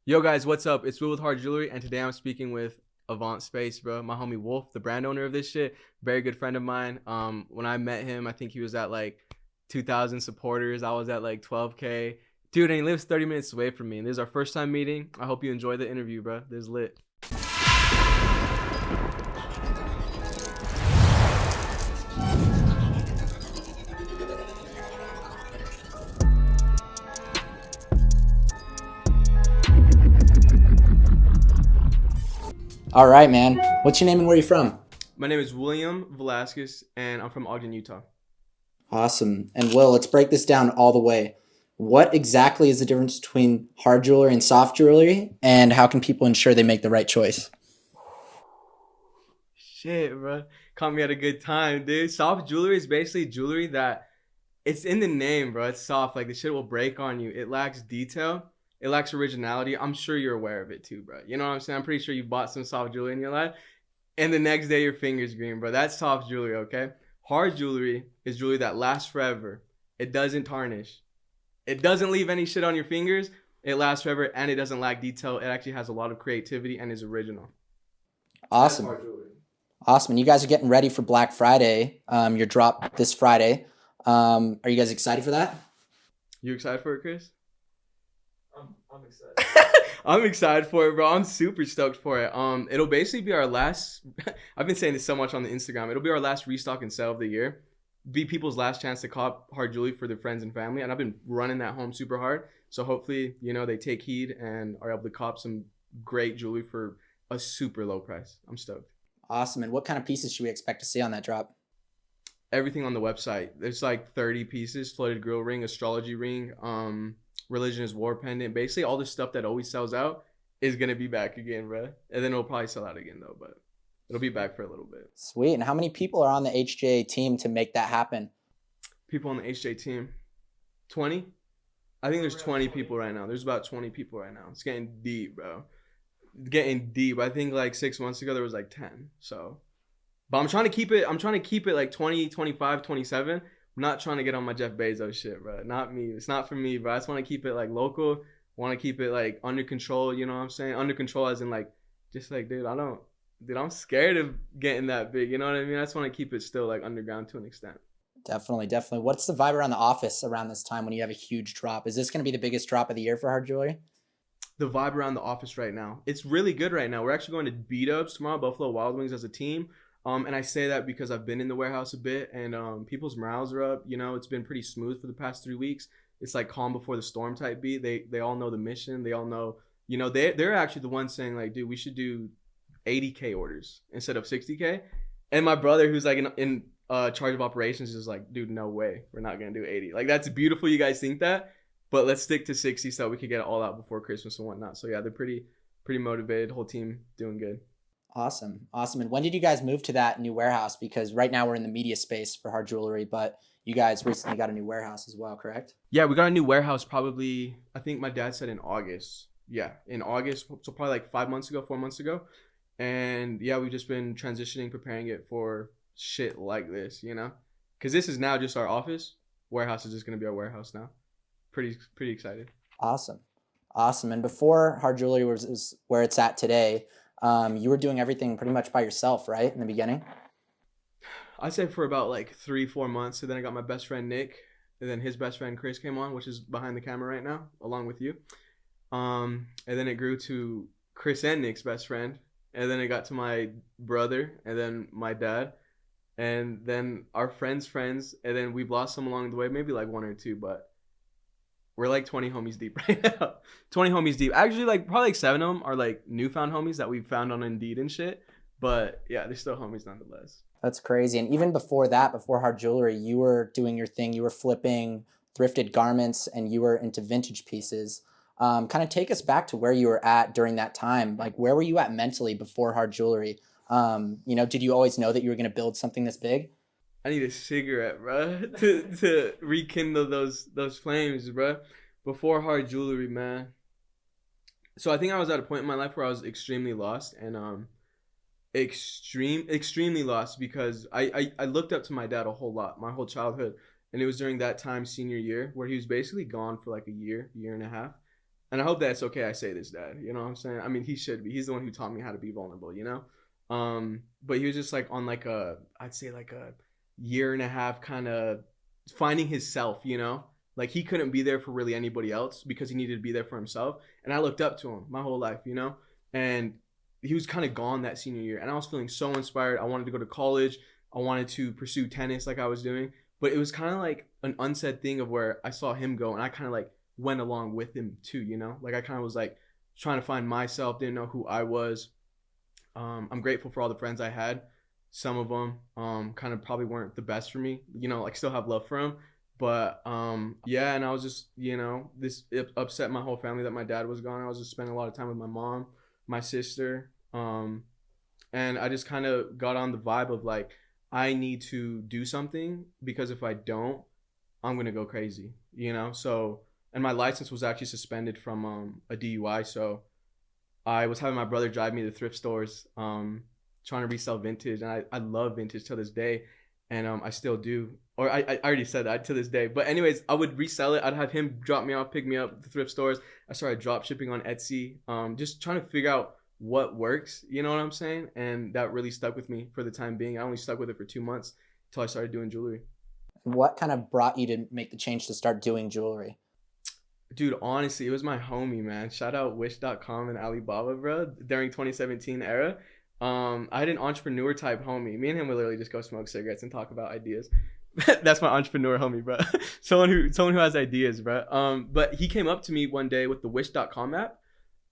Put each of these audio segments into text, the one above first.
Yo guys, what's up? It's Will with Hard Jewelry, and today I'm speaking with Avant Space, bro. My homie Wolf, the brand owner of this shit, very good friend of mine. When I met him, I think he was at like 2,000 supporters. I was at like 12K. Dude, and he lives 30 minutes away from me. And this is our first time meeting. I hope you enjoy the interview, bro. This is lit. All right, man. What's your name and where are you from? My name is William Velasquez, and I'm from Ogden, Utah. Awesome. And Will, let's break this down all the way. What exactly is the difference between hard jewelry and soft jewelry, and how can people ensure they make the right choice? Shit, bro. Caught me at a good time, dude. Soft jewelry is basically jewelry that it's in the name, bro. It's soft. Like the shit will break on you. It lacks detail. It lacks originality. I'm sure you're aware of it too, bro. You know what I'm saying? I'm pretty sure you bought some soft jewelry in your life. And the next day your finger's green, bro. That's soft jewelry, okay? Hard jewelry is jewelry that lasts forever. It doesn't tarnish. It doesn't leave any shit on your fingers. It lasts forever and it doesn't lack detail. It actually has a lot of creativity and is original. Awesome. Awesome. And you guys are getting ready for Black Friday. Your drop this Friday. Are you guys excited for that? You excited for it, Chris? I'm excited. I'm excited for it, bro. I'm super stoked for it. It'll basically be our last. I've been saying this so much on the Instagram. It'll be our last restock and sale of the year. Be people's last chance to cop hard jewelry for their friends and family. And I've been running that home super hard. So hopefully, they take heed and are able to cop some great jewelry for a super low price. I'm stoked. Awesome. And what kind of pieces should we expect to see on that drop? Everything on the website. There's like 30 pieces: flooded grill ring, astrology ring, religion is war pendant. Basically all the stuff that always sells out is gonna be back again, bro. And then it'll probably sell out again though, but it'll be back for a little bit. Sweet. And how many people are on the HJ team to make that happen? People on the HJ team? 20? I think there's 20 people right now. There's about 20 people right now. It's getting deep, bro. It's getting deep. I think like 6 months ago there was like 10. So, but I'm trying to keep it like 20, 25, 27. I'm not trying to get on my Jeff Bezos shit, bro. Not me. It's not for me, bro. I just want to keep it like local. Want to keep it like under control. You know what I'm saying? Under control as in like, just like, dude, I'm scared of getting that big. You know what I mean? I just want to keep it still like underground to an extent. Definitely. What's the vibe around the office around this time when you have a huge drop? Is this going to be the biggest drop of the year for hard jewelry? The vibe around the office right now, it's really good right now. We're actually going to B-Dubs tomorrow, Buffalo Wild Wings as a team. And I say that because I've been in the warehouse a bit and people's morales are up. It's been pretty smooth for the past 3 weeks. It's like calm before the storm type beat. They all know the mission. They all know, they're actually the ones saying like, dude, we should do 80K orders instead of 60K. And my brother, who's like in charge of operations, is like, dude, no way. We're not going to do 80. Like, that's beautiful. You guys think that, but let's stick to 60 so we could get it all out before Christmas and whatnot. So yeah, they're pretty motivated. Whole team doing good. Awesome. And when did you guys move to that new warehouse? Because right now we're in the media space for hard jewelry, but you guys recently got a new warehouse as well, correct? Yeah, we got a new warehouse probably, I think my dad said in August. Yeah, in August. So probably like 4 months ago. And yeah, we've just been transitioning, preparing it for shit like this, Because this is now just our office. Warehouse is just going to be our warehouse now. Pretty excited. Awesome. And before hard jewelry was where it's at today, you were doing everything pretty much by yourself, right? In the beginning? I'd say for about like 3-4 months. And then I got my best friend, Nick. And then his best friend, Chris, came on, which is behind the camera right now, along with you. And then it grew to Chris and Nick's best friend. And then it got to my brother and then my dad. And then our friends. And then we've lost some along the way, maybe like 1 or 2, but we're like 20 homies deep right now. 20 homies deep. Actually, like probably like 7 of them are like newfound homies that we found on Indeed and shit. But yeah, they're still homies nonetheless. That's crazy. And even before that, before hard jewelry, you were doing your thing. You were flipping thrifted garments and you were into vintage pieces. Kind of take us back to where you were at during that time. Like, where were you at mentally before hard jewelry? Did you always know that you were going to build something this big? I need a cigarette, bro, to rekindle those flames, bro. Before hard jewelry, man. So I think I was at a point in my life where I was extremely lost and extremely lost because I looked up to my dad a whole lot, my whole childhood, and it was during that time, senior year, where he was basically gone for like a year and a half. and I hope that's okay I say this, Dad. You know what I'm saying? I mean, he should be. He's the one who taught me how to be vulnerable, you know? But he was just like on like I'd say like a year and a half kind of finding his self, you know? Like he couldn't be there for really anybody else because he needed to be there for himself. And I looked up to him my whole life, you know? And he was kind of gone that senior year. And I was feeling so inspired. I wanted to go to college. I wanted to pursue tennis like I was doing. But it was kind of like an unsaid thing of where I saw him go and I kind of like went along with him too, you know? Like I kind of was like trying to find myself, didn't know who I was. I'm grateful for all the friends I had. Some of them kind of probably weren't the best for me, you know, like still have love for them. But yeah, and I was just, you know, it upset my whole family that my dad was gone. I was just spending a lot of time with my mom, my sister. And I just kind of got on the vibe of like, I need to do something because if I don't, I'm going to go crazy, you know? So, and my license was actually suspended from a DUI. So I was having my brother drive me to thrift stores, trying to resell vintage. And I love vintage till this day. And I still do. Or I already said that to this day. But anyways, I would resell it. I'd have him drop me off, pick me up at the thrift stores. I started drop shipping on Etsy. Just trying to figure out what works. You know what I'm saying? And that really stuck with me for the time being. I only stuck with it for 2 months until I started doing jewelry. What kind of brought you to make the change to start doing jewelry? Dude, honestly, it was my homie, man. Shout out wish.com and Alibaba, bro. During 2017 era. I had an entrepreneur type homie. Me and him would literally just go smoke cigarettes and talk about ideas. That's my entrepreneur homie, bro. someone who has ideas, bro. But he came up to me one day with the wish.com app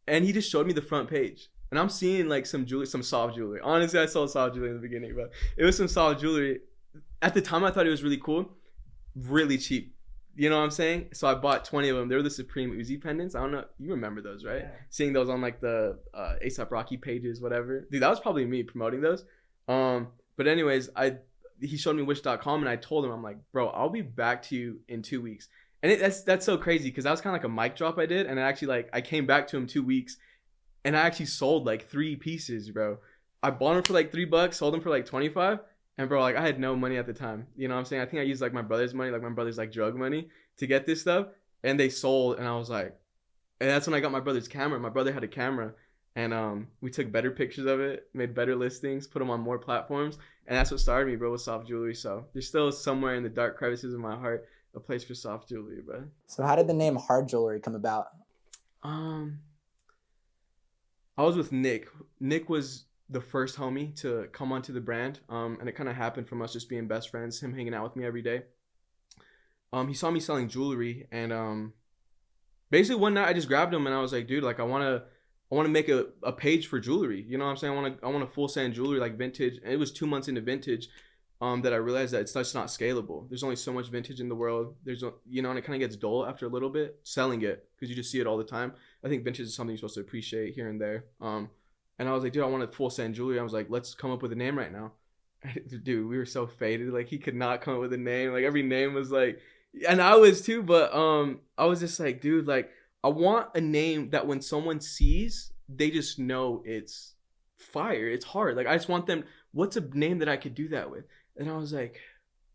and he just showed me the front page. And I'm seeing like some jewelry, some soft jewelry. Honestly, I saw soft jewelry in the beginning, bro. It was some soft jewelry. At the time, I thought it was really cool, really cheap. You know what I'm saying? So I bought 20 of them. They were the Supreme Uzi pendants. I don't know. You remember those, right? Yeah. Seeing those on like the A$AP Rocky pages, whatever. Dude, that was probably me promoting those. But anyways, he showed me wish.com and I told him, I'm like, bro, I'll be back to you in 2 weeks. And that's so crazy because that was kind of like a mic drop I did. And I came back to him 2 weeks and I actually sold like 3 pieces, bro. I bought them for like $3, sold them for like 25. And bro, like I had no money at the time. You know what I'm saying? I think I used like my brother's money, like my brother's like drug money to get this stuff. And they sold and I was like, and that's when I got my brother's camera. My brother had a camera and we took better pictures of it, made better listings, put them on more platforms. And that's what started me, bro, with soft jewelry. So there's still somewhere in the dark crevices of my heart, a place for soft jewelry, bro. So how did the name Hard Jewelry come about? I was with Nick. Nick was the first homie to come onto the brand. And it kind of happened from us just being best friends, him hanging out with me every day. He saw me selling jewelry and basically one night I just grabbed him and I was like, dude, like I want to make a page for jewelry. You know what I'm saying? I want to full send jewelry like vintage. And it was 2 months into vintage that I realized that it's just not scalable. There's only so much vintage in the world. You know, and it kind of gets dull after a little bit selling it because you just see it all the time. I think vintage is something you're supposed to appreciate here and there. And I was like, dude, I want to full send jewelry. I was like, let's come up with a name right now. Dude, we were so faded. Like he could not come up with a name. Like every name was like, and I was too, but I was just like, dude, like I want a name that when someone sees, they just know it's fire. It's hard. Like I just want them, what's a name that I could do that with? And I was like,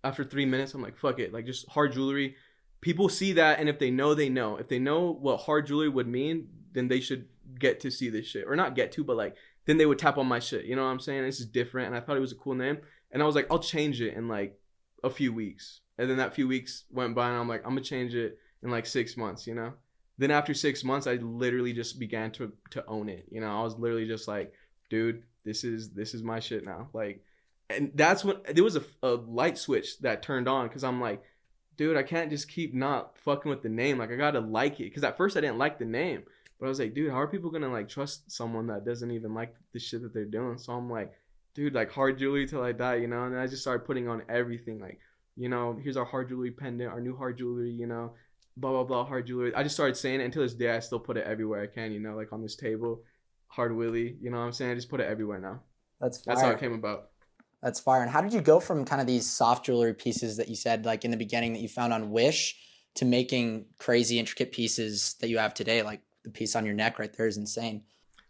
after 3 minutes, I'm like, fuck it. Like just hard jewelry. People see that. And if they know, they know. If they know what hard jewelry would mean, then they should get to see this shit. Or not get to, but like, then they would tap on my shit. You know what I'm saying? This is different. And I thought it was a cool name. And I was like, I'll change it in like a few weeks. And then that few weeks went by and I'm like, I'm going to change it in like 6 months, you know? Then after 6 months, I literally just began to own it. You know, I was literally just like, dude, this is my shit now. Like, and that's when there was a light switch that turned on. Cause I'm like, dude, I can't just keep not fucking with the name. Like I got to like it. Cause at first I didn't like the name, but I was like, dude, how are people going to like trust someone that doesn't even like the shit that they're doing? So I'm like, dude, like hard jewelry till I die, you know? And then I just started putting on everything. Like, you know, here's our hard jewelry pendant, our new hard jewelry, you know, blah, blah, blah, hard jewelry. I just started saying it until this day. I still put it everywhere I can, you know, like on this table, hard willy, you know what I'm saying? I just put it everywhere now. That's how it came about. That's fire. And how did you go from kind of these soft jewelry pieces that you said like in the beginning that you found on Wish to making crazy intricate pieces that you have today? Like the piece on your neck right there is insane.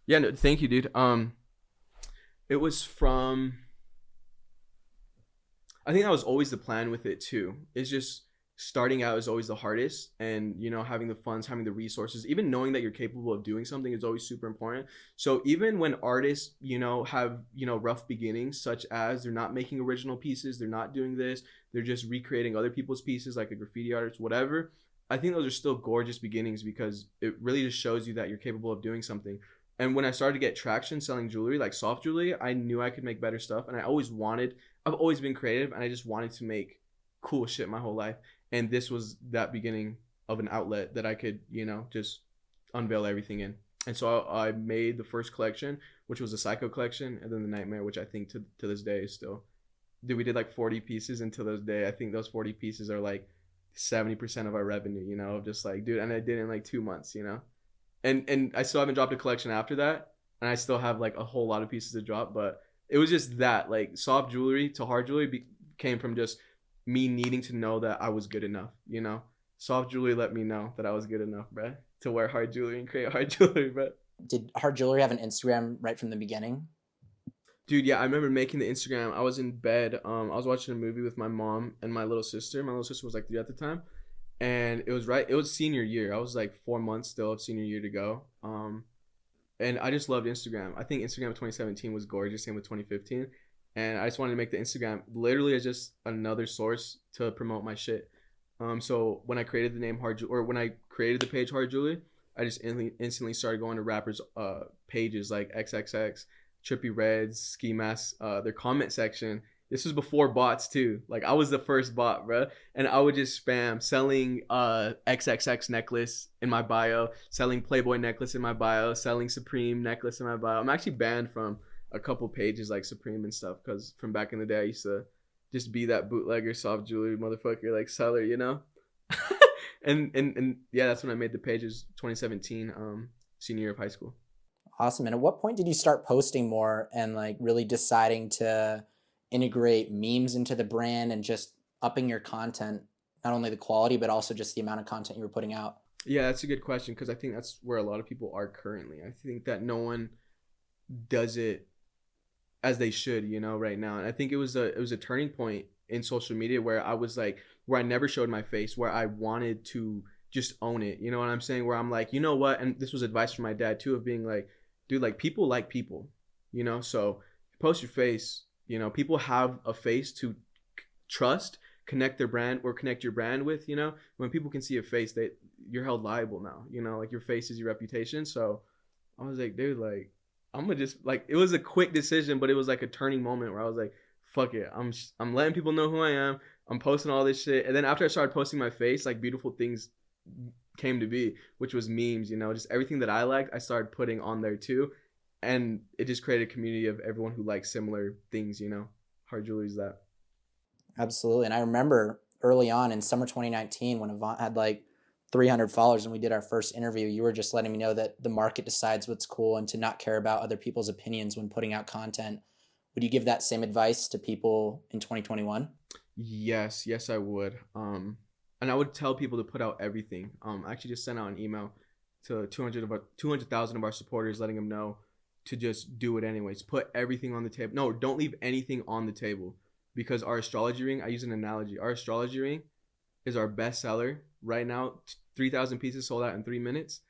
Yeah, no, thank you, dude. It was from, I think that was always the plan with it too. It's just starting out is always the hardest, and you know, having the funds, having the resources, even knowing that you're capable of doing something is always super important. So even when artists, you know, have, you know, rough beginnings, such as they're not making original pieces, they're not doing this, they're just recreating other people's pieces like a graffiti artist, whatever, I think those are still gorgeous beginnings, because it really just shows you that you're capable of doing something. And when I started to get traction selling jewelry, like soft jewelry, I knew I could make better stuff, and I've always been creative, and I just wanted to make cool shit my whole life. And this was that beginning of an outlet that I could, you know, just unveil everything in. And so I made the first collection, which was the Psycho collection, and then the Nightmare, which I think to this day is still, dude, we did like 40 pieces until this day. I think those 40 pieces are like 70% of our revenue, you know, just like, dude, and I did it in like 2 months, you know, and I still haven't dropped a collection after that, and I still have like a whole lot of pieces to drop. But it was just that, like, soft jewelry to hard jewelry came from just me needing to know that I was good enough, you know. Soft jewelry let me know that I was good enough, bro, to wear hard jewelry and create hard jewelry, bro. Did hard jewelry have an Instagram right from the beginning? Dude, yeah, I remember making the Instagram. I was in bed. I was watching a movie with my mom and my little sister. My little sister was like 3 at the time, and it was senior year. I was like 4 months still of senior year to go. And I just loved Instagram. I think Instagram of 2017 was gorgeous, same with 2015. And I just wanted to make the Instagram literally as just another source to promote my shit. So when I created the name when I created the page Hard Jewelry, I just instantly started going to rappers' pages like XXX, Trippie Reds, Ski Mask, their comment section. This was before bots too. Like, I was the first bot, bro. And I would just spam selling XXX necklace in my bio, selling Playboy necklace in my bio, selling Supreme necklace in my bio. I'm actually banned from a couple pages like Supreme and stuff, because from back in the day I used to just be that bootlegger soft jewelry motherfucker, like seller, you know. and yeah, that's when I made the pages. 2017, senior year of high school. Awesome. And at what point did you start posting more and like really deciding to integrate memes into the brand and just upping your content, not only the quality but also just the amount of content you were putting out? Yeah, that's a good question, because I think that's where a lot of people are currently. I think that no one does it as they should, you know, right now. And I think it was a turning point in social media where I never showed my face, where I wanted to just own it. You know what I'm saying? Where I'm like, you know what? And this was advice from my dad too, of being like, dude, like, people like people, you know? So post your face, you know, people have a face to trust, connect your brand with, you know. When people can see a face, you're held liable now, you know, like, your face is your reputation. So I was like, dude, like, I'm gonna just, like, it was a quick decision, but it was like a turning moment where I was like, fuck it, I'm letting people know who I am. I'm posting all this shit. And then after I started posting my face, like, beautiful things came to be, which was memes, you know, just everything that I liked, I started putting on there too. And it just created a community of everyone who likes similar things, you know. Hard jewelry is that. Absolutely. And I remember early on in summer 2019 when Avant had like 300 followers and we did our first interview, you were just letting me know that the market decides what's cool and to not care about other people's opinions when putting out content. Would you give that same advice to people in 2021? Yes, I would. And I would tell people to put out everything. I actually just sent out an email to 200,000 of our supporters, letting them know to just do it anyways. Put everything on the table. No, don't leave anything on the table, because our astrology ring, I use an analogy. Our astrology ring is our best seller right now. 3,000 pieces sold out in 3 minutes.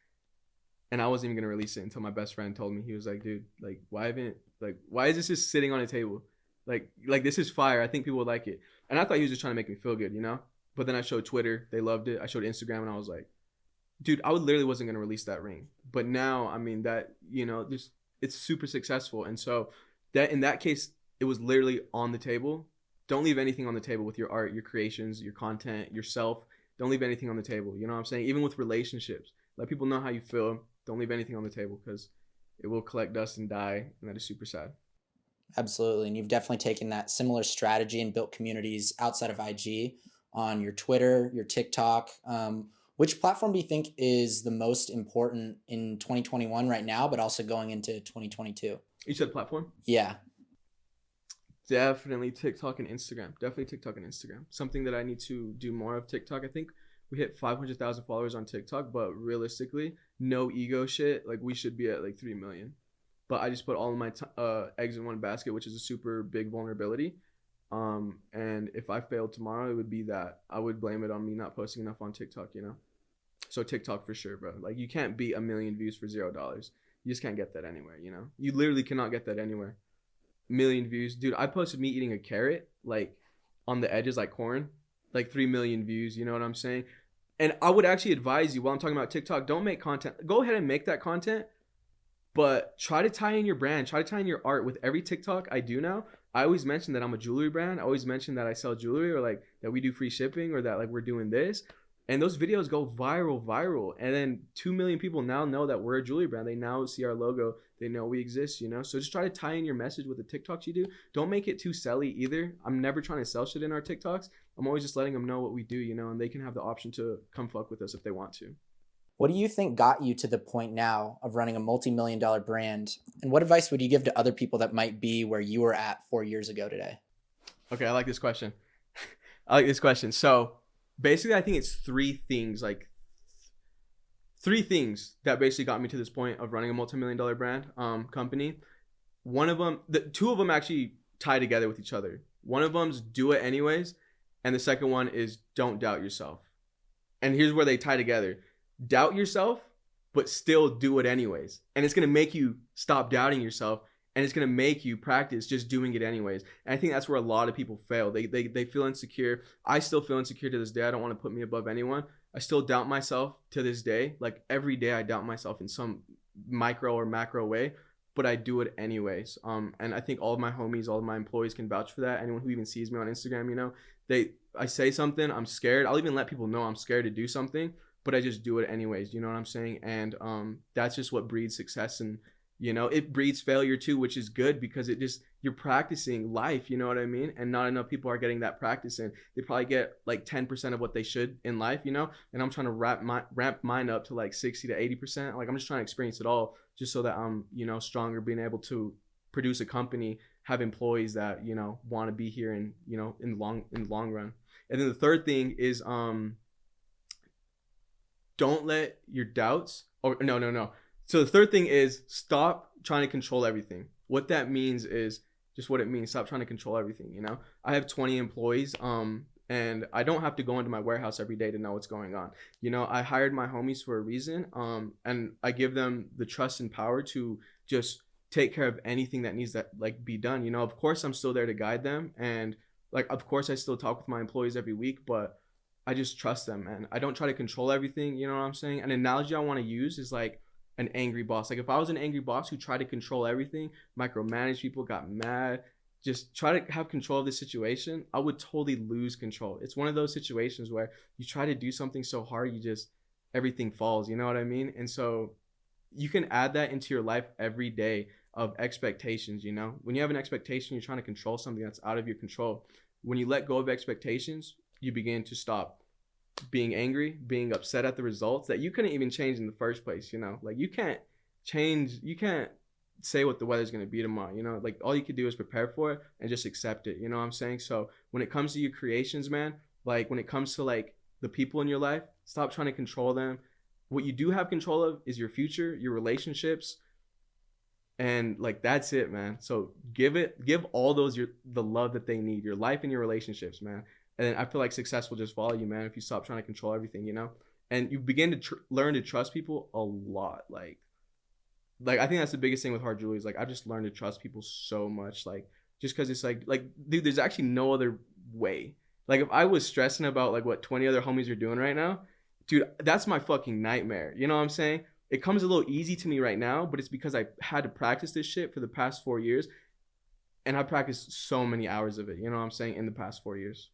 And I wasn't even going to release it until my best friend told me. He was like, dude, like, why is this just sitting on a table? Like this is fire. I think people would like it. And I thought he was just trying to make me feel good, you know? But then I showed Twitter. They loved it. I showed Instagram, and I was like, dude, I literally wasn't going to release that ring. But now, I mean, that, you know, it's super successful. And so that, in that case, it was literally on the table. Don't leave anything on the table with your art, your creations, your content, yourself. Don't leave anything on the table. You know what I'm saying? Even with relationships, let people know how you feel. Don't leave anything on the table, because it will collect dust and die. And that is super sad. Absolutely. And you've definitely taken that similar strategy and built communities outside of IG on your Twitter, your TikTok. Which platform do you think is the most important in 2021 right now, but also going into 2022? You said platform? Yeah. Definitely TikTok and Instagram. Something that I need to do more of. TikTok, I think we hit 500,000 followers on TikTok, but realistically, no ego shit, like, we should be at like 3 million. But I just put all of my eggs in one basket, which is a super big vulnerability. And if I failed tomorrow, it would be that I would blame it on me not posting enough on TikTok, you know? So TikTok for sure, bro. Like, you can't beat 1 million views for $0. You just can't get that anywhere, you know? You literally cannot get that anywhere. 1 million views. Dude, I posted me eating a carrot, like, on the edges like corn, like 3 million views, you know what I'm saying? And I would actually advise you, while I'm talking about TikTok, don't make content. Go ahead and make that content, but try to tie in your brand, try to tie in your art with every TikTok I do now. I always mention that I'm a jewelry brand. I always mention that I sell jewelry, or like that we do free shipping, or that like we're doing this. And those videos go viral. And then 2 million people now know that we're a jewelry brand. They now see our logo. They know we exist, you know? So just try to tie in your message with the TikToks you do. Don't make it too selly either. I'm never trying to sell shit in our TikToks. I'm always just letting them know what we do, you know? And they can have the option to come fuck with us if they want to. What do you think got you to the point now of running a multi-million-dollar brand? And what advice would you give to other people that might be where you were at 4 years ago today? Okay, I like this question. So basically, I think it's three things that basically got me to this point of running a multi-million-dollar brand company. One of them, two of them actually tie together with each other. One of them's do it anyways, and the second one is don't doubt yourself. And here's where they tie together. Doubt yourself, but still do it anyways. And it's going to make you stop doubting yourself, and it's going to make you practice just doing it anyways. And I think that's where a lot of people fail. They feel insecure. I still feel insecure to this day. I don't want to put me above anyone. I still doubt myself to this day. Like, every day I doubt myself in some micro or macro way, but I do it anyways. And I think all of my homies, all of my employees can vouch for that. Anyone who even sees me on Instagram, you know, I say something, I'm scared. I'll even let people know I'm scared to do something, but I just do it anyways. You know what I'm saying? And that's just what breeds success. And, you know, it breeds failure too, which is good, because you're practicing life, you know what I mean? And not enough people are getting that practice in. They probably get like 10% of what they should in life, you know? And I'm trying to ramp mine up to like 60 to 80%. Like, I'm just trying to experience it all, just so that I'm, you know, stronger, being able to produce a company, have employees that, you know, want to be here and, you know, in the long run. And then the third thing is, don't let your doubts, or no. So the third thing is stop trying to control everything. What that means is just what it means. Stop trying to control everything, you know? I have 20 employees, and I don't have to go into my warehouse every day to know what's going on. You know, I hired my homies for a reason, and I give them the trust and power to just take care of anything that needs to like be done. You know, of course I'm still there to guide them, and like, of course I still talk with my employees every week, but I just trust them, man. I don't try to control everything, you know what I'm saying? An analogy I want to use is like an angry boss. Like, if I was an angry boss who tried to control everything, micromanage people, got mad, just try to have control of the situation, I would totally lose control. It's one of those situations where you try to do something so hard, everything falls, you know what I mean? And so you can add that into your life every day of expectations, you know? When you have an expectation, you're trying to control something that's out of your control. When you let go of expectations, you begin to stop being angry, being upset at the results that you couldn't even change in the first place, you know? Like, you can't say what the weather's going to be tomorrow, you know? Like, all you could do is prepare for it and just accept it, you know what I'm saying? So when it comes to your creations, man, like, when it comes to like the people in your life, stop trying to control them. What you do have control of is your future, your relationships, and like, that's it, man. So give all those the love that they need, your life and your relationships, man. And then I feel like success will just follow you, man, if you stop trying to control everything, you know? And you begin to learn to trust people a lot. Like I think that's the biggest thing with hard jewelry is like, I've just learned to trust people so much. Like, just because it's like, dude, there's actually no other way. Like, if I was stressing about like what 20 other homies are doing right now, dude, that's my fucking nightmare. You know what I'm saying? It comes a little easy to me right now, but it's because I had to practice this shit for the past 4 years. And I practiced so many hours of it, you know what I'm saying, in the past 4 years.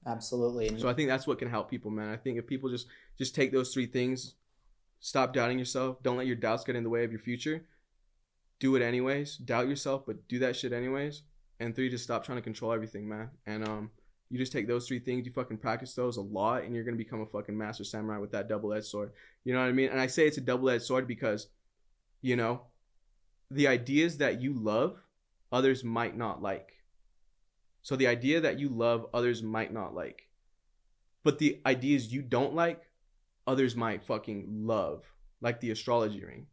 Absolutely. So I think that's what can help people, man. I think if people just take those three things, stop doubting yourself, don't let your doubts get in the way of your future, do it anyways, doubt yourself, but do that shit anyways. And 3, just stop trying to control everything, man. And you just take those 3 things, you fucking practice those a lot, and you're gonna become a fucking master samurai with that double-edged sword. You know what I mean? And I say it's a double-edged sword because, you know, the ideas that you love, others might not like. So the idea that you love, others might not like. But the ideas you don't like, others might fucking love. Like the astrology ring.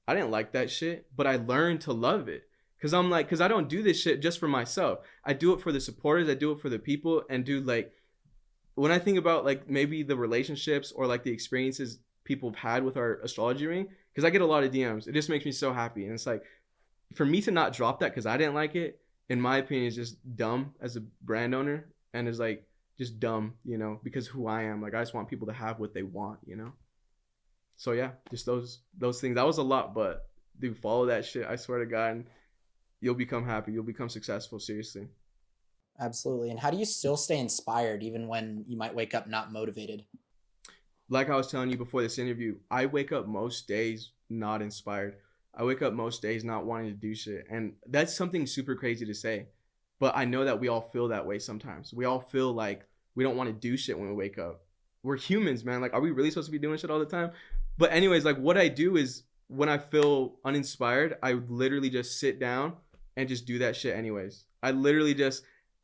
I didn't like that shit, but I learned to love it. Because I don't do this shit just for myself. I do it for the supporters. I do it for the people. And dude, like, when I think about like maybe the relationships or like the experiences people have had with our astrology ring, because I get a lot of DMs, it just makes me so happy. And it's like, for me to not drop that because I didn't like it, in my opinion, is just dumb as a brand owner, and is like just dumb, you know, because who I am. Like, I just want people to have what they want, you know. So yeah, just those things. That was a lot, but dude, follow that shit. I swear to God, and you'll become happy. You'll become successful. Seriously. Absolutely. And how do you still stay inspired even when you might wake up not motivated? Like I was telling you before this interview, I wake up most days not inspired. I wake up most days not wanting to do shit. And that's something super crazy to say. But I know that we all feel that way sometimes. We all feel like we don't want to do shit when we wake up. We're humans, man. Like, are we really supposed to be doing shit all the time? But anyways, like, what I do is when I feel uninspired, I would literally just sit down and just do that shit anyways.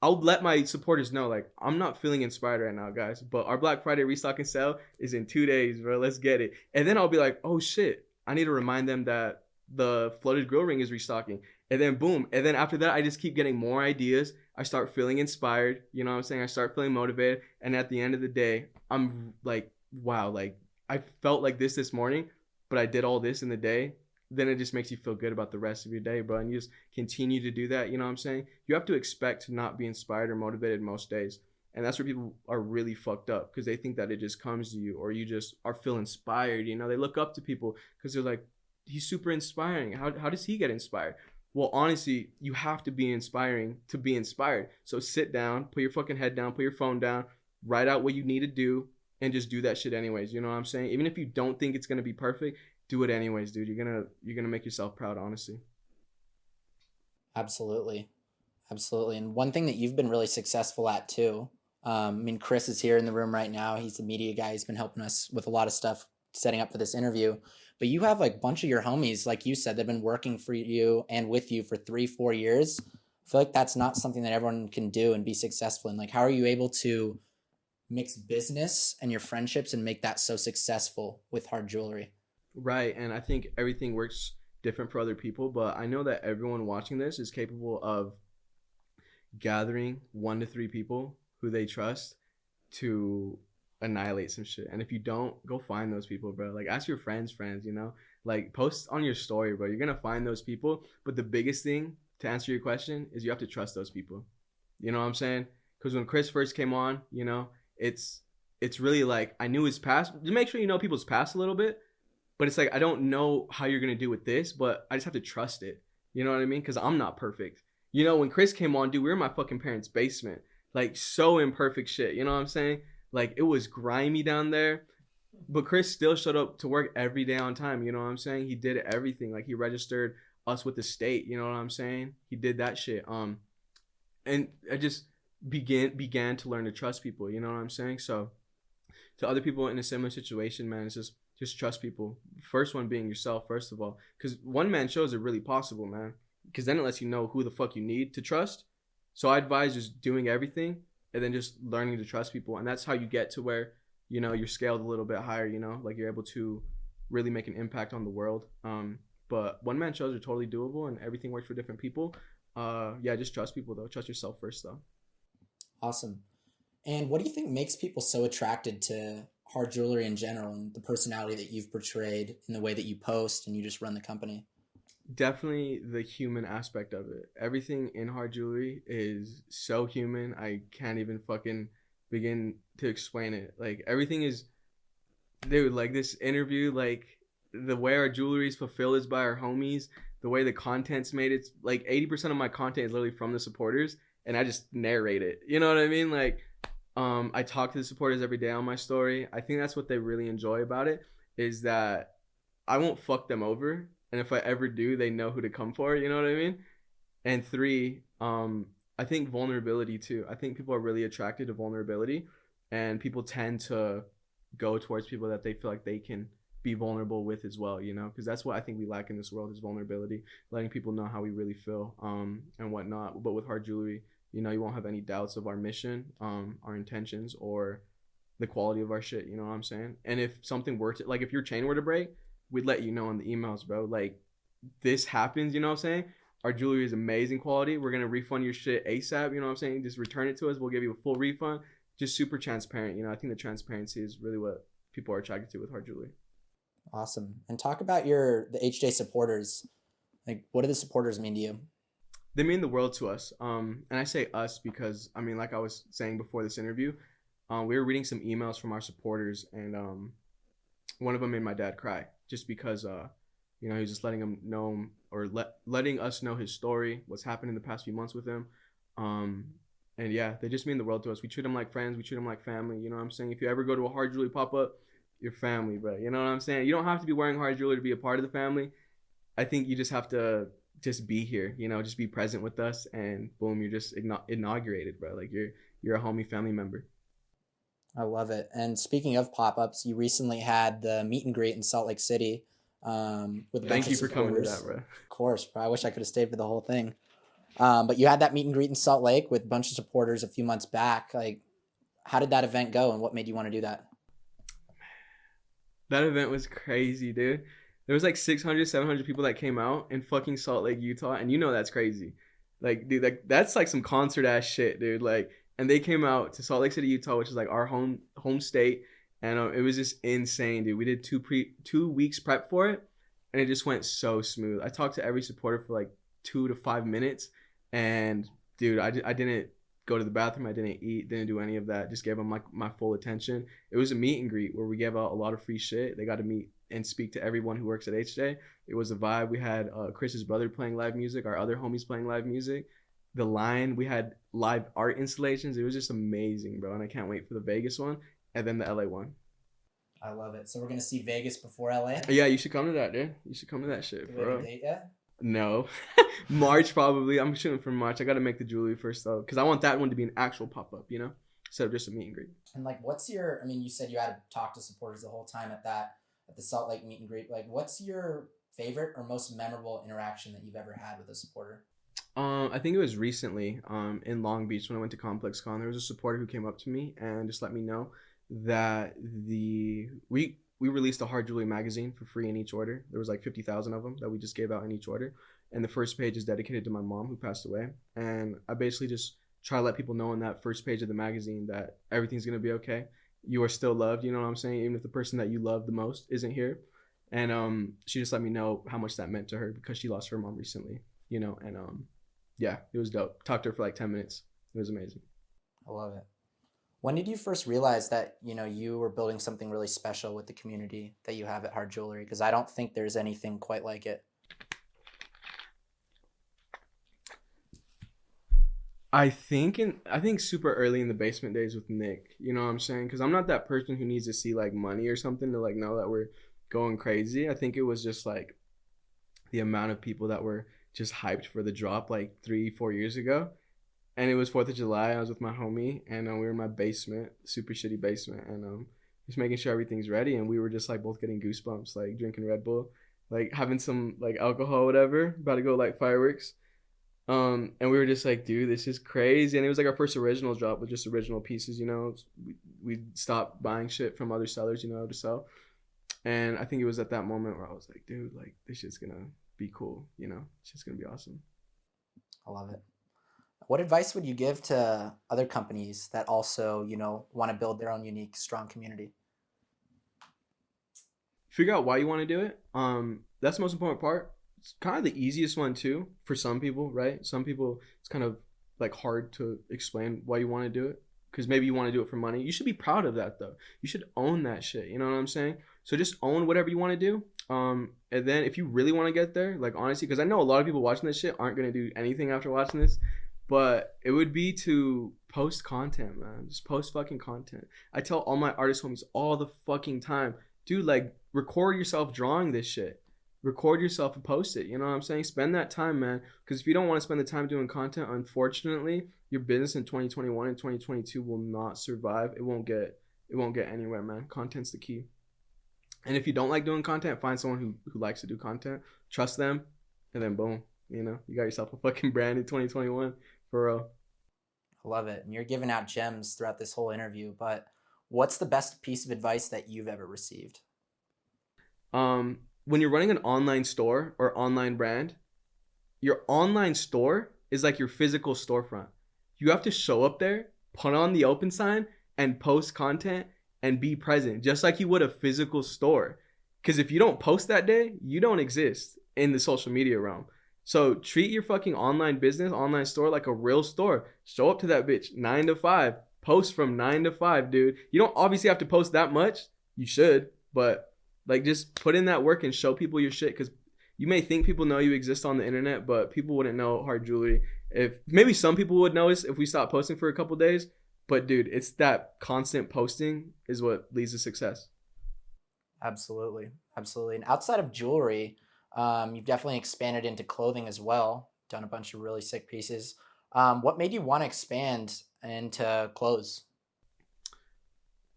I'll let my supporters know, like, I'm not feeling inspired right now, guys, but our Black Friday restock and sale is in 2 days, bro. Let's get it. And then I'll be like, oh shit, I need to remind them that the flooded grill ring is restocking. And then boom. And then after that, I just keep getting more ideas. I start feeling inspired. You know what I'm saying? I start feeling motivated. And at the end of the day, I'm like, wow, like, I felt like this morning, but I did all this in the day. Then it just makes you feel good about the rest of your day, bro. And you just continue to do that. You know what I'm saying? You have to expect to not be inspired or motivated most days. And that's where people are really fucked up, because they think that it just comes to you, or you just are feel inspired. You know, they look up to people because they're like, he's super inspiring. How does he get inspired? Well, honestly, you have to be inspiring to be inspired. So sit down, put your fucking head down, put your phone down, write out what you need to do, and just do that shit anyways. You know what I'm saying? Even if you don't think it's gonna be perfect, do it anyways, dude. You're gonna make yourself proud, honestly. Absolutely. Absolutely. And one thing that you've been really successful at too, I mean, Chris is here in the room right now. He's the media guy. He's been helping us with a lot of stuff setting up for this interview. But you have like a bunch of your homies, like you said, they've been working for you and with you for 3-4 years. I feel like that's not something that everyone can do and be successful in. Like, how are you able to mix business and your friendships and make that so successful with hard jewelry? Right, and I think everything works different for other people, but I know that everyone watching this is capable of gathering 1 to 3 people who they trust to annihilate some shit. And if you don't, go find those people, bro. Like, ask your friends, you know? Like, post on your story, bro. You're gonna find those people. But the biggest thing, to answer your question, is you have to trust those people. You know what I'm saying? Because when Chris first came on, you know, it's really like, I knew his past. Just make sure you know people's past a little bit. But it's like, I don't know how you're gonna do with this, but I just have to trust it. You know what I mean? Because I'm not perfect. You know, when Chris came on, dude, we were in my fucking parents' basement. Like, so imperfect shit. You know what I'm saying? Like, it was grimy down there. But Chris still showed up to work every day on time. You know what I'm saying? He did everything. Like, he registered us with the state. You know what I'm saying? He did that shit. And I just began to learn to trust people. You know what I'm saying? So to other people in a similar situation, man, it's just trust people. First one being yourself, first of all. Because one-man shows are really possible, man. Because then it lets you know who the fuck you need to trust. So I advise just doing everything and then just learning to trust people. And that's how you get to where, you know, you're scaled a little bit higher, you know, like you're able to really make an impact on the world. But one-man shows are totally doable and everything works for different people. Yeah, just trust people, though. Trust yourself first, though. Awesome. And what do you think makes people so attracted to hard jewelry in general and the personality that you've portrayed in the way that you post and you just run the company? Definitely the human aspect of it. Everything in hard jewelry is so human. I can't even fucking begin to explain it. Like, everything is, dude, like this interview, like the way our jewelry is fulfilled is by our homies. The way the content's made, it's like 80% of my content is literally from the supporters, and I just narrate it. You know what I mean? Like, I talk to the supporters every day on my story. I think that's what they really enjoy about it, is that I won't fuck them over. And if I ever do, they know who to come for. You know what I mean? And 3, I think vulnerability too. I think people are really attracted to vulnerability, and people tend to go towards people that they feel like they can be vulnerable with as well, you know, because that's what I think we lack in this world is vulnerability, letting people know how we really feel, and whatnot. But with hard jewelry, you know, you won't have any doubts of our mission, our intentions, or the quality of our shit. You know what I'm saying? And if something were to, like, if your chain were to break, we'd let you know in the emails, bro. Like, this happens, you know what I'm saying? our jewelry is amazing quality. We're gonna refund your shit ASAP. You know what I'm saying? Just return it to us. We'll give you a full refund. Just super transparent. You know, I think the transparency is really what people are attracted to with hard jewelry. Awesome. And talk about the HJ supporters. Like, what do the supporters mean to you? They mean the world to us. And I say us because, I mean, like I was saying before this interview, we were reading some emails from our supporters, and one of them made my dad cry just because, you know, he was just letting him know, or letting us know his story, what's happened in the past few months with him. And yeah, they just mean the world to us. We treat them like friends. We treat them like family. You know what I'm saying? If you ever go to a hard jewelry pop-up, you're family, bro. You know what I'm saying? You don't have to be wearing hard jewelry to be a part of the family. I think you just have to just be here, you know, just be present with us, and boom, you're just inaugurated, bro. Like you're a homie family member. I love it. And speaking of pop-ups, you recently had the meet and greet in Salt Lake City with a bunch Thank of you for coming to supporters. that, bro. Of course, bro. I wish I could have stayed for the whole thing. But you had that meet and greet in Salt Lake with a bunch of supporters a few months back. Like, how did that event go, and what made you want to do that? That event was crazy, dude. There was like 600, 700 people that came out in fucking Salt Lake, Utah, and you know that's crazy. Like, dude, like that's like some concert ass shit, dude. Like, and they came out to Salt Lake City, Utah, which is like our home state, and it was just insane, dude. We did 2 weeks prep for it, and it just went so smooth. I talked to every supporter for like 2 to 5 minutes, and dude, I didn't go to the bathroom, I didn't eat, didn't do any of that. Just gave them like my full attention. It was a meet and greet where we gave out a lot of free shit. They got to meet and speak to everyone who works at HJ. It was a vibe. We had Chris's brother playing live music, our other homies playing live music. The line, we had live art installations. It was just amazing, bro. And I can't wait for the Vegas one and then the LA one. I love it. So we're gonna see Vegas before LA. Yeah, you should come to that, dude. You should come to that shit, Do we have a date yet? No. March probably. I'm shooting for March. I got to make the jewelry first though, because I want that one to be an actual pop-up, you know, instead of just a meet and greet. And like, what's your? I mean, you said you had to talk to supporters the whole time at the Salt Lake meet and greet. Like, what's your favorite or most memorable interaction that you've ever had with a supporter? I think it was recently in Long Beach when I went to Complex Con. There was a supporter who came up to me and just let me know that we released a hard jewelry magazine for free in each order. There was like 50,000 of them that we just gave out in each order. And the first page is dedicated to my mom who passed away. And I basically just try to let people know in that first page of the magazine that everything's going to be okay. You are still loved, you know what I'm saying? Even if the person that you love the most isn't here. And she just let me know how much that meant to her because she lost her mom recently, you know, and yeah, it was dope. Talked to her for like 10 minutes. It was amazing. I love it. When did you first realize that, you know, you were building something really special with the community that you have at Hard Jewelry? Because I don't think there's anything quite like it. I think super early in the basement days with Nick, you know what I'm saying? Because I'm not that person who needs to see like money or something to like know that we're going crazy. I think it was just like the amount of people that were just hyped for the drop like 3-4 years ago. And it was 4th of July. I was with my homie, and we were in my basement, super shitty basement, and just making sure everything's ready. And we were just like both getting goosebumps, like drinking Red Bull, like having some like alcohol, whatever, about to go like fireworks. And we were just like, dude, this is crazy. And it was like our first original drop with just original pieces, you know. We stopped buying shit from other sellers, you know, to sell. And I think it was at that moment where I was like, dude, like this shit's gonna be cool, you know. It's just gonna be awesome. I love it. What advice would you give to other companies that also, you know, want to build their own unique, strong community? Figure out why you want to do it. That's the most important part. It's kind of the easiest one too for some people, right? Some people, it's kind of like hard to explain why you want to do it because maybe you want to do it for money. You should be proud of that though. You should own that shit. You know what I'm saying? So just own whatever you want to do. And then if you really want to get there, like honestly, because I know a lot of people watching this shit aren't going to do anything after watching this. But it would be to post content, man. Just post fucking content. I tell all my artist homies all the fucking time, dude, like record yourself drawing this shit. Record yourself and post it. You know what I'm saying? Spend that time, man. Because if you don't want to spend the time doing content, unfortunately, your business in 2021 and 2022 will not survive. It won't get anywhere, man. Content's the key. And if you don't like doing content, find someone who likes to do content. Trust them, and then boom, you know, you got yourself a fucking brand in 2021. For real. I love it. And you're giving out gems throughout this whole interview, but what's the best piece of advice that you've ever received? When you're running an online store or online brand, your online store is like your physical storefront. You have to show up there, put on the open sign, and post content and be present, just like you would a physical store. Because if you don't post that day, you don't exist in the social media realm. So treat your fucking online business, online store like a real store. Show up to that bitch 9 to 5. Post from 9 to 5, dude. You don't obviously have to post that much. You should, but like just put in that work and show people your shit, because you may think people know you exist on the internet, but people wouldn't know hard jewelry. If maybe some people would notice if we stopped posting for a couple days, but dude, it's that constant posting is what leads to success. Absolutely. Absolutely. And outside of jewelry, you've definitely expanded into clothing as well, done a bunch of really sick pieces. What made you want to expand into clothes?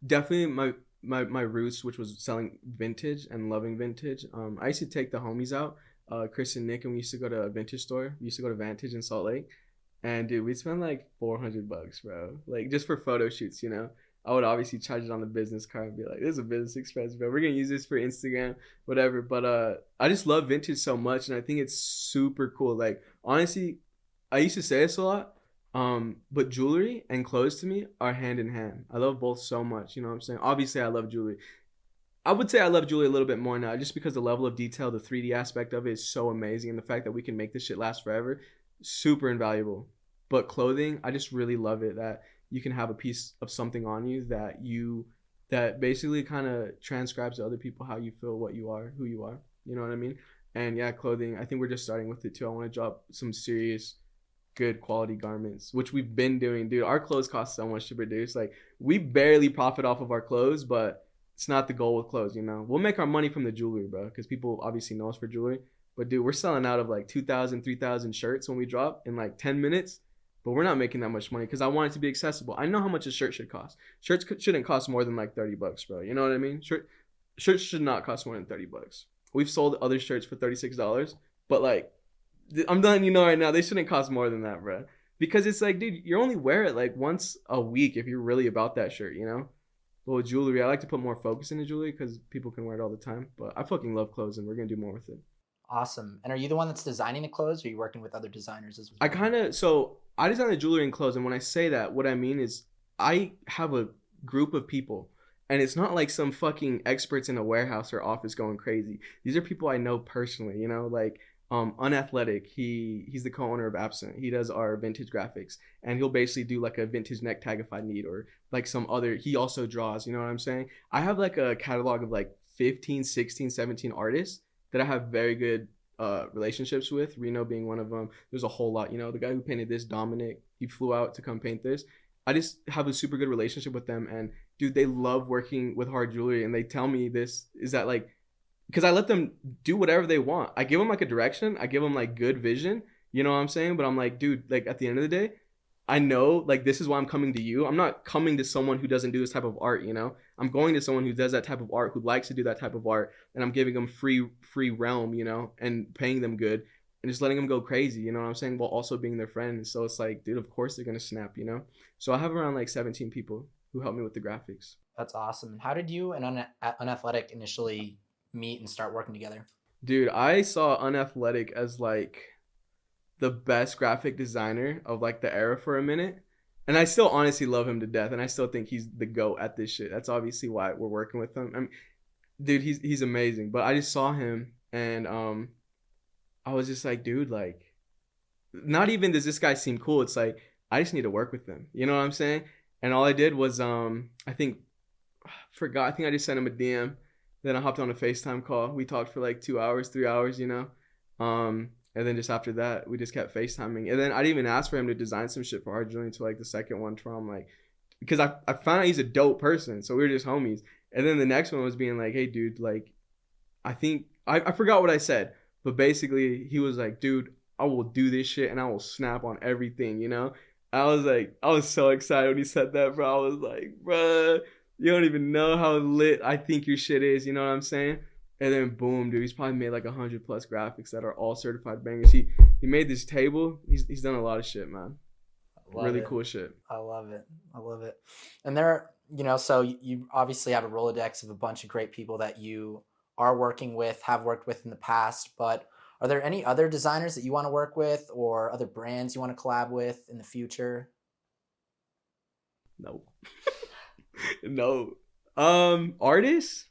Definitely my roots, which was selling vintage and loving vintage. I used to take the homies out, Chris and Nick, and we used to go to a vintage store. We used to go to Vantage in Salt Lake, and dude, we'd spend like $400, bro, like just for photo shoots. I would obviously charge it on the business card and be like, "This is a business expense, bro. We're gonna use this for Instagram, whatever." But I just love vintage so much, and I think it's super cool. Like honestly, I used to say this a lot. But jewelry and clothes to me are hand in hand. I love both so much. You know what I'm saying? Obviously, I love jewelry. I would say I love jewelry a little bit more now, just because the level of detail, the 3D aspect of it is so amazing, and the fact that we can make this shit last forever, super invaluable. But clothing, I just really love it that you can have a piece of something on you that basically kind of transcribes to other people how you feel, what you are, who you are. You know what I mean? And yeah, clothing. I think we're just starting with it too. I want to drop some serious good quality garments, which we've been doing, dude. Our clothes cost so much to produce. Like, we barely profit off of our clothes, but it's not the goal with clothes. We'll make our money from the jewelry, bro, because people obviously know us for jewelry. But dude, we're selling out of like 2,000 3,000 shirts when we drop in like 10 minutes, but we're not making that much money because I want it to be accessible. I know how much a shirt should cost. Shirts shouldn't cost more than like $30, bro. You know what I mean? Shirts should not cost more than $30. We've sold other shirts for $36, but like, I'm letting you know right now, they shouldn't cost more than that, bro. Because it's like, dude, you only wear it like once a week if you're really about that shirt, But with jewelry, I like to put more focus into jewelry because people can wear it all the time. But I fucking love clothes, and we're going to do more with it. Awesome. And are you the one that's designing the clothes, or are you working with other designers as well? I design the jewelry and clothes, and when I say that, what I mean is I have a group of people, and it's not like some fucking experts in a warehouse or office going crazy. These are people I know personally, like Unathletic, he's the co-owner of Absent. He does our vintage graphics, and he'll basically do like a vintage neck tag if I need, or like some other, he also draws, you know what I'm saying? I have like a catalog of like 15 16 17 artists that I have very good relationships with, Reno being one of them. There's a whole lot, the guy who painted this, Dominic, he flew out to come paint this. I just have a super good relationship with them, and dude, they love working with hard jewelry, and they tell me this is that like, because I let them do whatever they want. I give them like a direction. I give them like good vision. You know what I'm saying? But I'm like, dude, like at the end of the day, I know like this is why I'm coming to you. I'm not coming to someone who doesn't do this type of art, I'm going to someone who does that type of art, who likes to do that type of art, and I'm giving them free realm, and paying them good and just letting them go crazy, you know what I'm saying? While also being their friend. So it's like, dude, of course they're going to snap, So I have around like 17 people who help me with the graphics. That's awesome. How did you and Unathletic initially meet and start working together? Dude, I saw Unathletic as like the best graphic designer of like the era for a minute, and I still honestly love him to death, and I still think he's the GOAT at this shit. That's obviously why we're working with him. I mean, dude, he's amazing. But I just saw him, and I was just like, dude, like, not even does this guy seem cool, it's like I just need to work with him, you know what I'm saying? And all I did was I think I just sent him a DM. Then I hopped on a FaceTime call. We talked for like 2 hours, 3 hours, And then just after that, we just kept FaceTiming. And then I didn't even ask for him to design some shit for our jewelry until like the second one. From like, because I found out he's a dope person. So we were just homies. And then the next one was being like, hey, dude, like, I think, I forgot what I said. But basically, he was like, dude, I will do this shit and I will snap on everything, I was so excited when he said that, bro. I was like, bro, you don't even know how lit I think your shit is, you know what I'm saying? And then boom, dude, he's probably made like 100+ graphics that are all certified bangers. He made this table. He's done a lot of shit, man. Really cool shit. I love it. And there, so you obviously have a Rolodex of a bunch of great people that you are working with, have worked with in the past. But Are there any other designers that you want to work with or other brands you want to collab with in the future? No. No. Artists?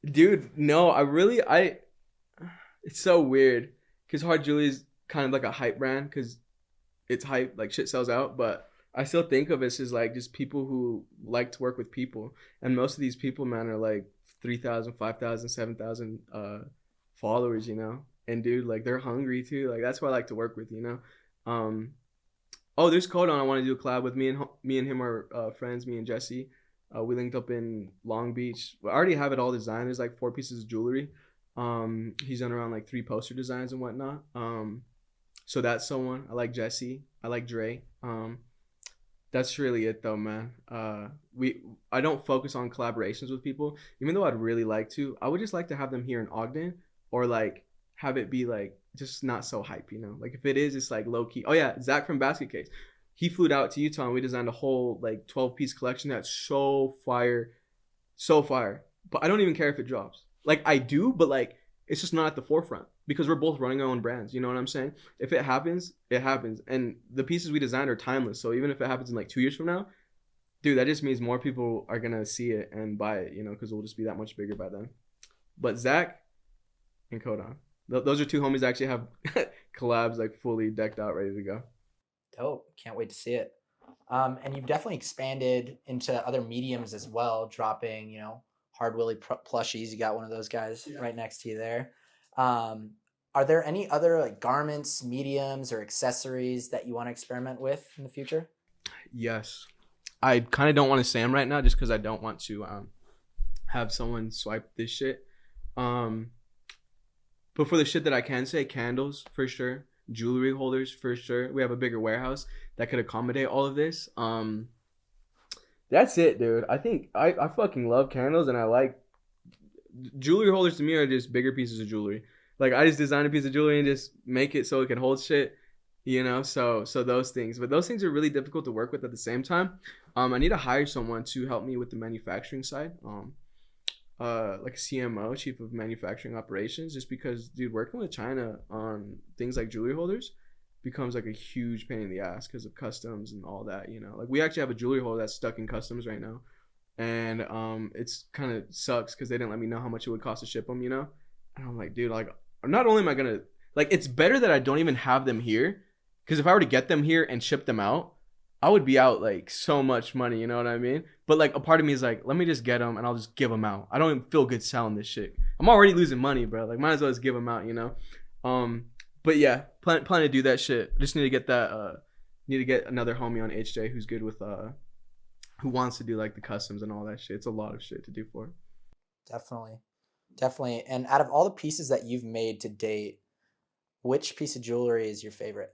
Dude, no, it's so weird because Hard Jewelry is kind of like a hype brand because it's hype, like shit sells out, but I still think of us as like just people who like to work with people. And most of these people, man, are like 3,000, 5,000, 7,000 followers, you know? And dude, like they're hungry too. Like that's why I like to work with, you know? Oh, there's Codon. I want to do a collab with me and him are friends, me and Jesse. We linked up in Long Beach. I already have it all designed. There's like 4 pieces of jewelry. He's done around like 3 poster designs and whatnot. So that's someone. I like Jesse. I like Dre. That's really it though, man. I don't focus on collaborations with people, even though I'd really like to. I would just like to have them here in Ogden, or like have it be like just not so hype, you know. Like if it is, it's like low key. Oh yeah, Zach from Basket Case. He flew out to Utah and we designed a whole like 12-piece collection that's so fire, so fire. But I don't even care if it drops. Like I do, but like it's just not at the forefront because we're both running our own brands. You know what I'm saying? If it happens, it happens. And the pieces we designed are timeless. So even if it happens in like 2 years from now, dude, that just means more people are gonna see it and buy it. You know, because we'll just be that much bigger by then. But Zach and Codon, those are 2 homies that actually have collabs like fully decked out, ready to go. Dope. Can't wait to see it. And you've definitely expanded into other mediums as well, dropping, you know, Hard Willy plushies. You got one of those guys right next to you there. Are there any other like garments, mediums, or accessories that you want to experiment with in the future? Yes. I kind of don't want to say them right now just because I don't want to have someone swipe this shit. But for the shit that I can say, candles for sure. Jewelry holders for sure. We have a bigger warehouse that could accommodate all of this. That's it, dude. I think I fucking love candles, and I like jewelry holders. To me are just bigger pieces of jewelry. Like I just design a piece of jewelry and just make it so it can hold shit, you know. So those things, but those things are really difficult to work with at the same time. I need to hire someone to help me with the manufacturing side. Like a CMO, Chief of Manufacturing Operations, just because, dude, working with China on things like jewelry holders becomes like a huge pain in the ass because of customs and all that, you know. Like we actually have a jewelry holder that's stuck in customs right now, and it's kind of sucks because they didn't let me know how much it would cost to ship them, you know. And I'm like, dude, like not only am I gonna like, it's better that I don't even have them here, because if I were to get them here and ship them out, I would be out like so much money, you know what I mean? But like a part of me is like, let me just get them and I'll just give them out. I don't even feel good selling this shit. I'm already losing money, bro. Like might as well just give them out, you know? But yeah, plan to do that shit. Just need to get that, need to get another homie on HJ who's good with, who wants to do like the customs and all that shit. It's a lot of shit to do for. Definitely. And out of all the pieces that you've made to date, which piece of jewelry is your favorite?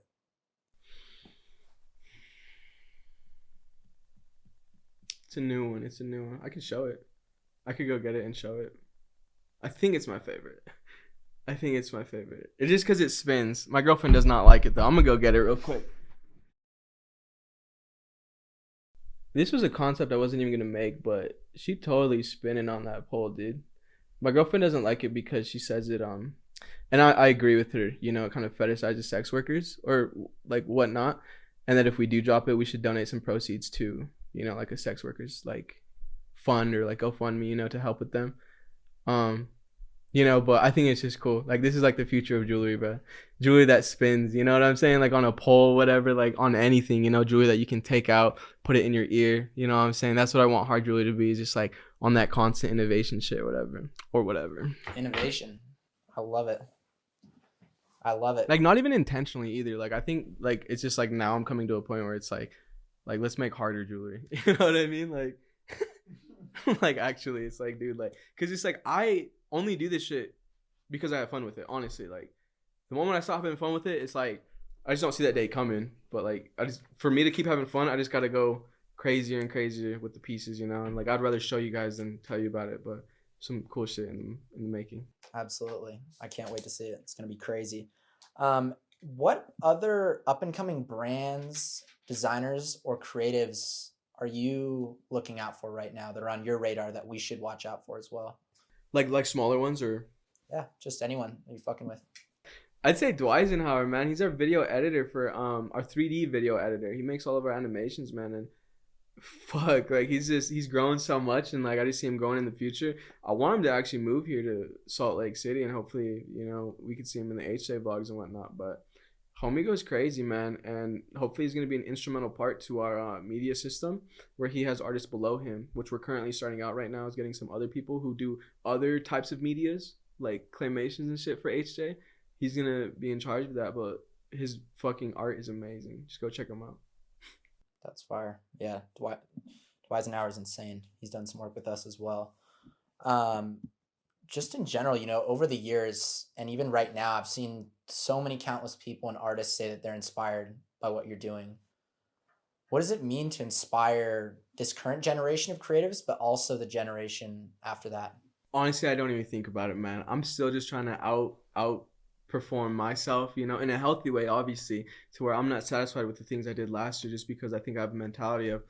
It's a new one. I can show it. I could go get it and show it. I think it's my favorite. It's just because it spins. My girlfriend does not like it though. I'm gonna go get it real quick. This was a concept I wasn't even gonna make, but she totally spinning on that pole, dude. My girlfriend doesn't like it because she says it and I agree with her, you know, it kind of fetishizes sex workers or like whatnot. And that if we do drop it, we should donate some proceeds to, you know, like a sex workers like fund or like GoFundMe, you know, to help with them. You know, but I think it's just cool. Like this is like the future of jewelry, bro. Jewelry that spins, you know what I'm saying? Like on a pole, whatever, like on anything, you know, jewelry that you can take out, put it in your ear, you know what I'm saying? That's what I want hard jewelry to be, is just like on that constant innovation shit, whatever. Innovation. I love it. Like not even intentionally either. Like I think like it's just like now I'm coming to a point where it's like let's make harder jewelry. You know what I mean? Like like actually it's like, dude, like because it's like I only do this shit because I have fun with it, honestly. Like the moment I stop having fun with it, it's like I just don't see that day coming. But like for me to keep having fun, I just gotta go crazier and crazier with the pieces, you know. And like I'd rather show you guys than tell you about it, but some cool shit in the making. Absolutely. I can't wait to see it. It's gonna be crazy. What other up and coming brands, designers, or creatives are you looking out for right now that are on your radar that we should watch out for as well? Like smaller ones or? Yeah, just anyone that you're fucking with. I'd say Dwight Eisenhower, man. He's our video editor for our 3D video editor. He makes all of our animations, man. And fuck, like he's growing so much, and like I just see him growing in the future. I want him to actually move here to Salt Lake City, and hopefully, you know, we could see him in the HJ vlogs and whatnot. But homie goes crazy, man, and hopefully he's gonna be an instrumental part to our media system, where he has artists below him, which we're currently starting out right now, is getting some other people who do other types of medias like claymations and shit for HJ. He's gonna be in charge of that, but his fucking art is amazing. Just go check him out. That's fire. Yeah, Dwight Eisenhower is insane. He's done some work with us as well. Just in general, you know, over the years and even right now, I've seen so many countless people and artists say that they're inspired by what you're doing. What does it mean to inspire this current generation of creatives, but also the generation after that? Honestly, I don't even think about it, man. I'm still just trying to outperform myself, you know, in a healthy way, obviously, to where I'm not satisfied with the things I did last year, just because I think I have a mentality of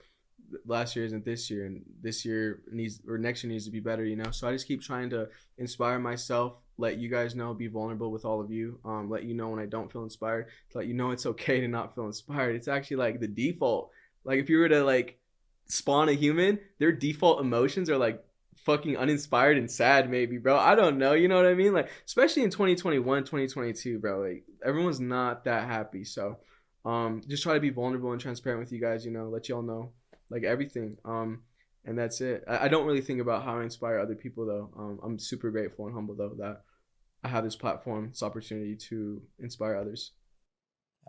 last year isn't this year, and this year needs, or next year needs to be better, you know. So I just keep trying to inspire myself, let you guys know, be vulnerable with all of you, let you know when I don't feel inspired, to let you know it's okay to not feel inspired. It's actually like the default. Like if you were to like spawn a human, their default emotions are like fucking uninspired and sad, maybe, bro. I don't know, you know what I mean? Like especially in 2021, 2022, bro, like everyone's not that happy. So just try to be vulnerable and transparent with you guys, you know, let y'all know like everything, and that's it. I don't really think about how I inspire other people, though. I'm super grateful and humble, though, that I have this platform, this opportunity to inspire others.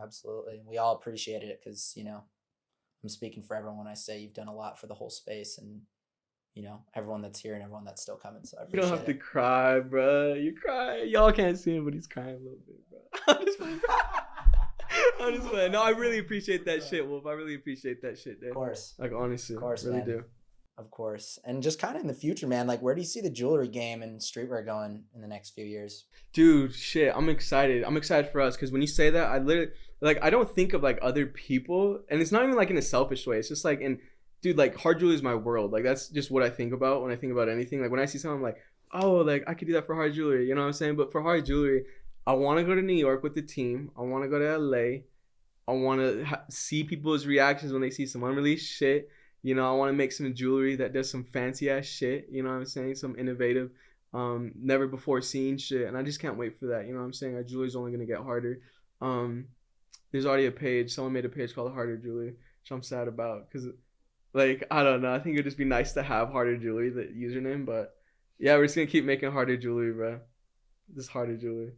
Absolutely. We all appreciate it because, you know, I'm speaking for everyone when I say you've done a lot for the whole space, and you know, everyone that's here and everyone that's still coming. So I appreciate it. You don't have to cry, bro. You cry. Y'all can't see him, but he's crying a little bit, bro. I'm just playing. I'm just playing. No, I really appreciate that shit, Wolf. I really appreciate that shit, dude. Of course. Like, honestly. Of course, really man. do. Of course. And just kind of in the future, man, like where do you see the jewelry game and streetwear going in the next few years? Dude, shit, I'm excited. I'm excited for us because when you say that, I literally, like, I don't think of like other people, and it's not even like in a selfish way. It's just like dude, like hard jewelry is my world. Like that's just what I think about when I think about anything. Like when I see something, I'm like, oh, like I could do that for hard jewelry. You know what I'm saying? But for hard jewelry, I want to go to New York with the team. I want to go to LA. I want to see people's reactions when they see some unreleased shit. You know, I want to make some jewelry that does some fancy ass shit. You know what I'm saying? Some innovative, never before seen shit. And I just can't wait for that. You know what I'm saying? Our jewelry's only going to get harder. There's already a page. Someone made a page called Harder Jewelry, which I'm sad about because, like, I don't know. I think it'd just be nice to have Harder Jewelry, the username. But yeah, we're just going to keep making harder jewelry, bro. Just harder jewelry.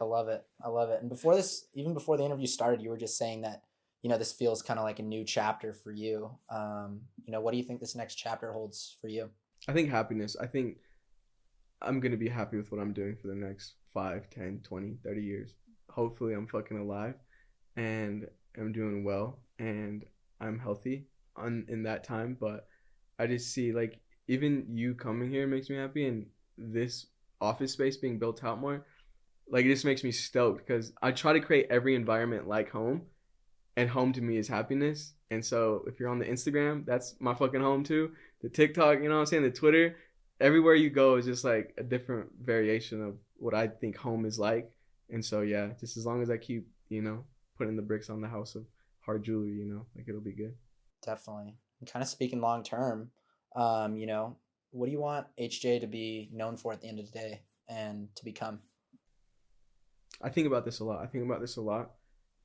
I love it. I love it. And before this, even before the interview started, you were just saying that, you know, this feels kind of like a new chapter for you. You know, what do you think this next chapter holds for you? I think happiness. I think I'm going to be happy with what I'm doing for the next 5, 10, 20, 30 years. Hopefully I'm fucking alive and I'm doing well and I'm healthy in that time. But I just see, like, even you coming here makes me happy, and this office space being built out more, like, it just makes me stoked because I try to create every environment like home, and home to me is happiness. And so if you're on the Instagram, that's my fucking home too. The TikTok, you know what I'm saying? The Twitter, everywhere you go is just like a different variation of what I think home is like. And so, yeah, just as long as I keep, you know, putting the bricks on the house of hard jewelry, you know, like it'll be good. Definitely. And kind of speaking long term, you know, what do you want HJ to be known for at the end of the day and to become? I think about this a lot.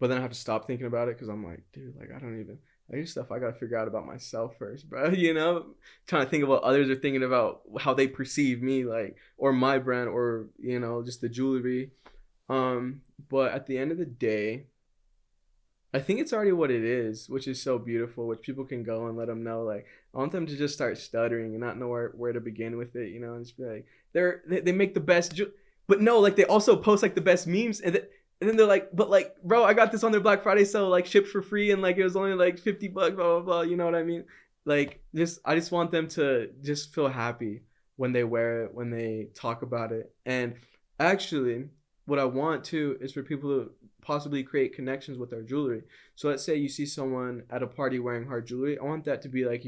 But then I have to stop thinking about it because I'm like, dude, like, I don't even, like, there's stuff I got to figure out about myself first, bro. You know, trying to think of what others are thinking about, how they perceive me, like, or my brand, or, you know, just the jewelry. But at the end of the day, I think it's already what it is, which is so beautiful, which people can go and let them know. Like, I want them to just start stuttering and not know where to begin with it, you know, and just be like, they make the best, but no, like, they also post like the best memes, and then they're like, but like, bro, I got this on their Black Friday sale, like shipped for free, and like it was only like $50, blah blah blah. You know what I mean? Like, I just want them to just feel happy when they wear it, when they talk about it. And actually, what I want too is for people to possibly create connections with our jewelry. So let's say you see someone at a party wearing hard jewelry. I want that to be like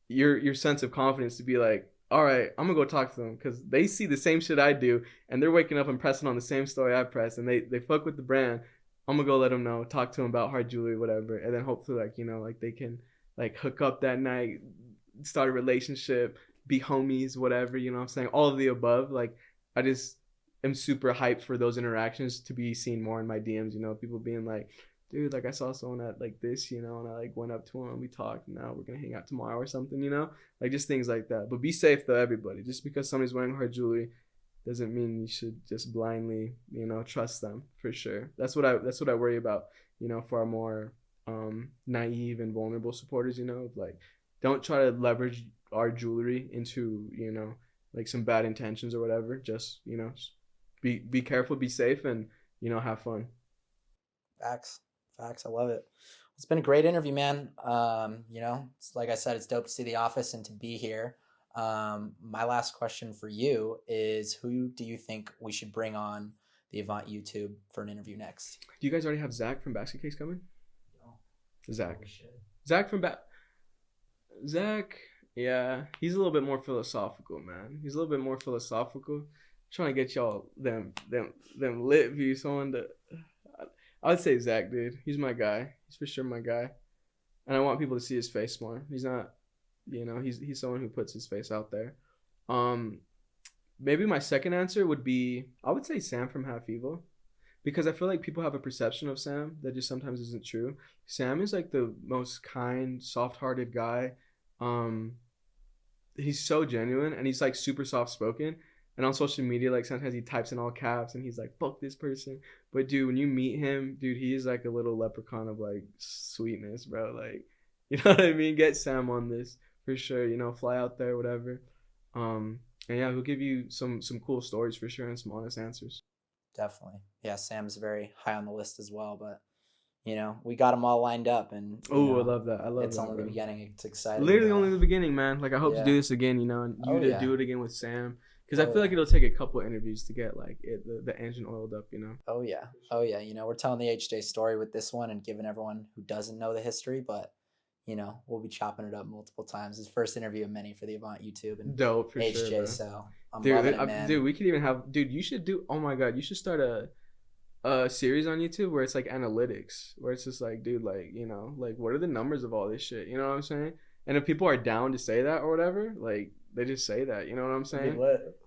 your sense of confidence to be like, all right, I'm gonna go talk to them because they see the same shit I do, and they're waking up and pressing on the same story I press, and they fuck with the brand. I'm gonna go let them know, talk to them about hard jewelry, whatever, and then hopefully, like, you know, like they can like hook up that night, start a relationship, be homies, whatever, you know what I'm saying? All of the above. Like, I just am super hyped for those interactions to be seen more in my DMs, you know, people being like, dude, like I saw someone at like this, you know, and I like went up to him, we talked, now we're gonna hang out tomorrow or something, you know? Like just things like that. But be safe though, everybody. Just because somebody's wearing hard jewelry doesn't mean you should just blindly, you know, trust them for sure. That's what I worry about, you know, for our more naive and vulnerable supporters, you know, like don't try to leverage our jewelry into, you know, like some bad intentions or whatever. Just, you know, just be careful, be safe, and, you know, have fun. Facts. I love it. It's been a great interview, man. You know, it's, like I said, it's dope to see the office and to be here. My last question for you is, who do you think we should bring on the Avant YouTube for an interview next? Do you guys already have Zach from Basket Case coming? No. Zach from Zach, yeah, he's a little bit more philosophical, man. He's a little bit more philosophical. Trying to get y'all them lit views on the. I would say Zach, dude. He's my guy. He's for sure my guy, and I want people to see his face more. He's not, you know, he's someone who puts his face out there. Maybe my second answer would be, I would say Sam from Half Evil, because I feel like people have a perception of Sam that just sometimes isn't true. Sam is like the most kind, soft-hearted guy. He's so genuine, and he's like super soft-spoken. And on social media, like sometimes he types in all caps and he's like, fuck this person. But dude, when you meet him, dude, he is like a little leprechaun of like sweetness, bro. Like, you know what I mean? Get Sam on this for sure. You know, fly out there, whatever. And yeah, he'll give you some cool stories for sure and some honest answers. Definitely. Yeah, Sam's very high on the list as well, but you know, we got them all lined up, and oh, I love that. It's only the beginning. It's exciting. Literally only the beginning, man. Like I hope to do this again, you know, and you to do it again with Sam. Because I feel like it'll take a couple interviews to get like the engine oiled up, you know. Oh yeah. You know, we're telling the HJ story with this one and giving everyone who doesn't know the history, but you know, we'll be chopping it up multiple times. His first interview of many for the Avant YouTube and dope for HJ. Sure, so I'm loving it, man. Dude, we could even have. Dude, you should do. Oh my god, you should start a series on YouTube where it's like analytics, where it's just like, dude, like, you know, like what are the numbers of all this shit? You know what I'm saying? And if people are down to say that or whatever, like. They just say that, you know what I'm saying?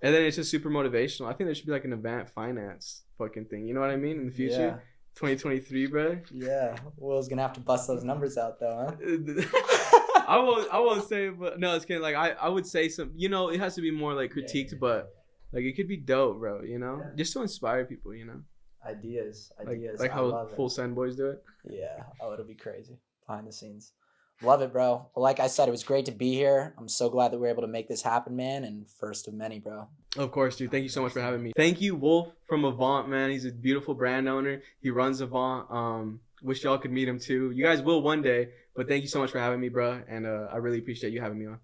And then it's just super motivational. I think there should be like an Avant finance fucking thing. You know what I mean? In the future, yeah. 2023, bro. Yeah, Will's gonna have to bust those numbers out though, huh? I won't say it, but no, it's kidding. Like I would say some. You know, it has to be more like critiqued, but like it could be dope, bro. You know, just to inspire people. You know, ideas. Like how Full Send Boys do it. Yeah. Oh, it'll be crazy behind the scenes. Love it, bro. Well, like I said, it was great to be here. I'm so glad that we were able to make this happen, man, and first of many, bro. Of course, dude. Thank you so much for having me. Thank you, Wolf from Avant, man. He's a beautiful brand owner. He runs Avant. Wish y'all could meet him too. You guys will one day, but thank you so much for having me, bro, and I really appreciate you having me on.